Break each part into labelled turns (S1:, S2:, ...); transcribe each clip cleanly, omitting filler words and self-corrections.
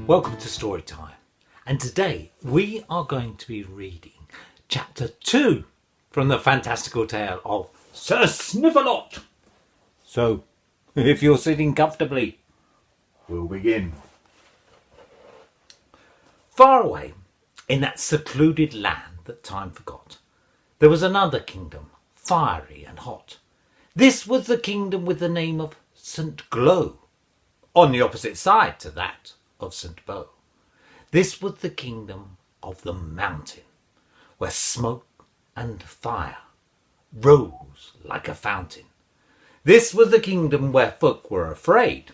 S1: Welcome to Story Time, and today we are going to be reading Chapter 2 from the fantastical tale of Sir Sniffalot. So, if you're sitting comfortably, we'll begin. Far away, in that secluded land that time forgot, there was another kingdom, fiery and hot. This was the kingdom with the name of Saint Beau, on the opposite side to that of Saint Beau. This was the kingdom of the mountain, where smoke and fire rose like a fountain. This was the kingdom where folk were afraid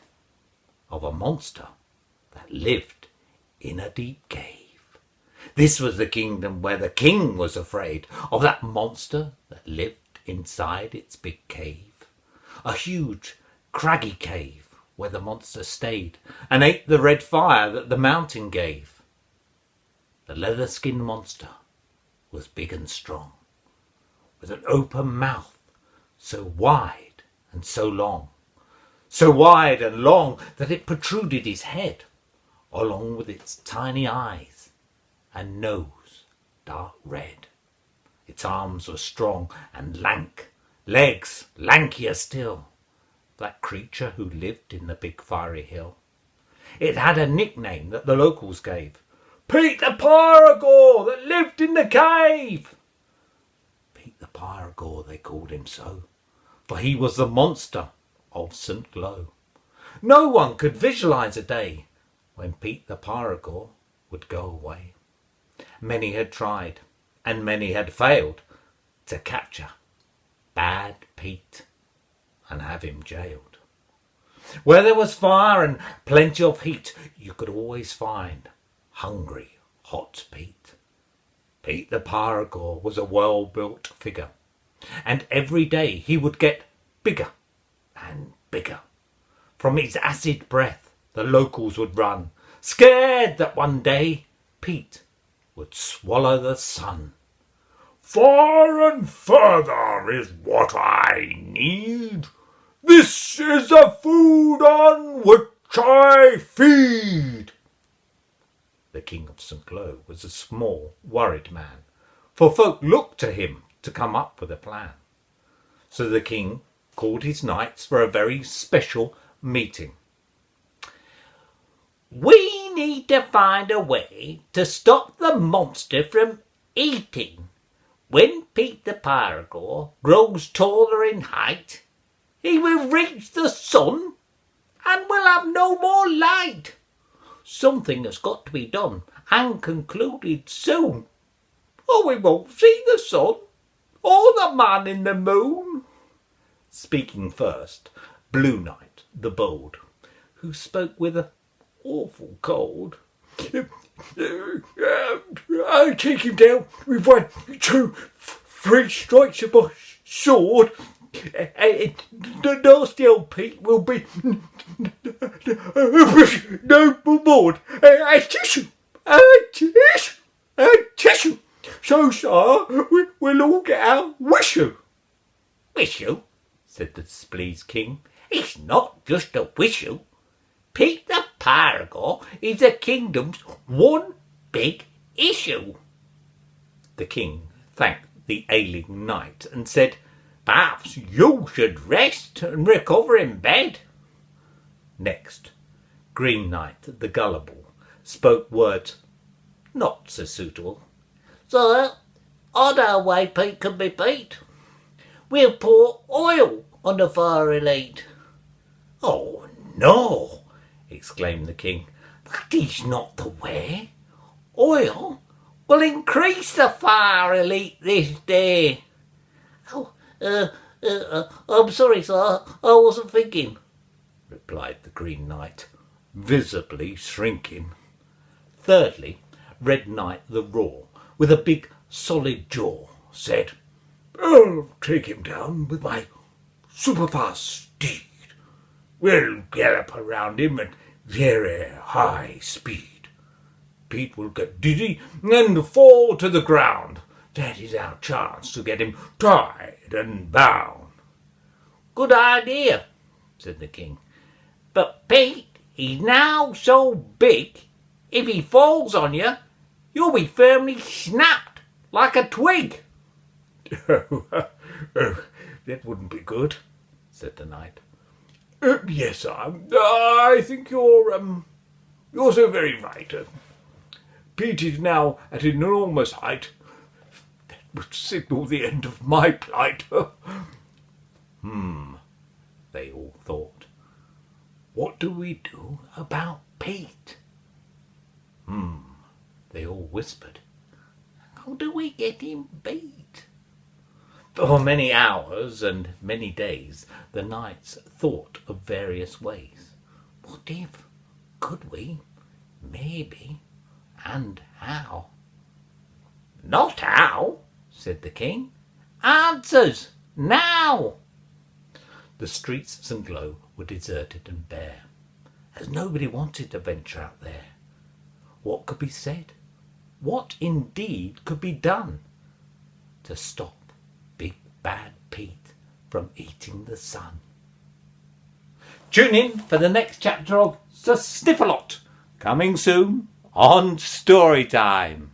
S1: of a monster that lived in a deep cave. This was the kingdom where the king was afraid of that monster that lived inside its big cave. A huge, craggy cave where the monster stayed and ate the red fire that the mountain gave. The leather-skinned monster was big and strong, with an open mouth so wide and so long, so wide and long that it protruded his head, along with its tiny eyes and nose dark red. Its arms were strong and lank, legs lankier still, that creature who lived in the big fiery hill. It had a nickname that the locals gave, Pete the Pyrogre that lived in the cave. Pete the Pyrogre, they called him so, for he was the monster of Saint Beau. No one could visualize a day when Pete the Pyrogre would go away. Many had tried, and many had failed, to capture Bad Pete and have him jailed. Where there was fire and plenty of heat, you could always find hungry, hot Pete. Pete the Pyrogre was a well-built figure, and every day he would get bigger and bigger. From his acid breath the locals would run, scared that one day Pete would swallow the sun. Far and further is what I need. This is the food on which I feed. The king of Saint Beau was a small, worried man, for folk looked to him to come up with a plan. So the king called his knights for a very special meeting. We need to find a way to stop the monster from eating. When Pete the Pyrogre grows taller in height, he will reach the sun and will have no more light. Something has got to be done and concluded soon, or we won't see the sun or the man in the moon. Speaking first, Blue Knight the Bold, who spoke with an awful cold. I take him down with 1, 2, 3 strikes of my sword. The nasty old Pete will be no more. Tissue. So, sir, we'll all get our whistle. Whistle? Said the displeased king. It's not just a whistle. Pete the Pyrogre is the kingdom's one big issue. The king thanked the ailing knight and said, Perhaps you should rest and recover in bed. Next, Green Knight the Gullible spoke words not so suitable. Sir, I know a way Pete can be beat. We'll pour oil on the fiery lead. Oh, no, exclaimed the king. That is not the way. Oil will increase the fiery lead this day. Oh, I'm sorry, sir, I wasn't thinking, replied the Green Knight, visibly shrinking. Thirdly, Red Knight the Raw, with a big solid jaw, said, I'll take him down with my superfast steed. We'll gallop around him at very high speed. Pete will get dizzy and fall to the ground. That is our chance to get him tied and bound. Good idea, said the king. But Pete, he's now so big, If he falls on you, you'll be firmly snapped like a twig."
S2: Oh, that wouldn't be good," said the knight. "Yes, I think you're so very right. Pete is now at an enormous height. That would signal the end of my plight."
S1: They all thought. "What do we do about Pete?" They all whispered. "How do we get him beat?" For many hours and many days the knights thought of various ways. What if? Could we? Maybe. And how? "Not how," said the king. "Answers, now!" The streets of St. Beau were deserted and bare, as nobody wanted to venture out there. What could be said? What indeed could be done to stop Big Bad Pete from eating the sun? Tune in for the next chapter of Sir Sniffalot, coming soon on Storytime.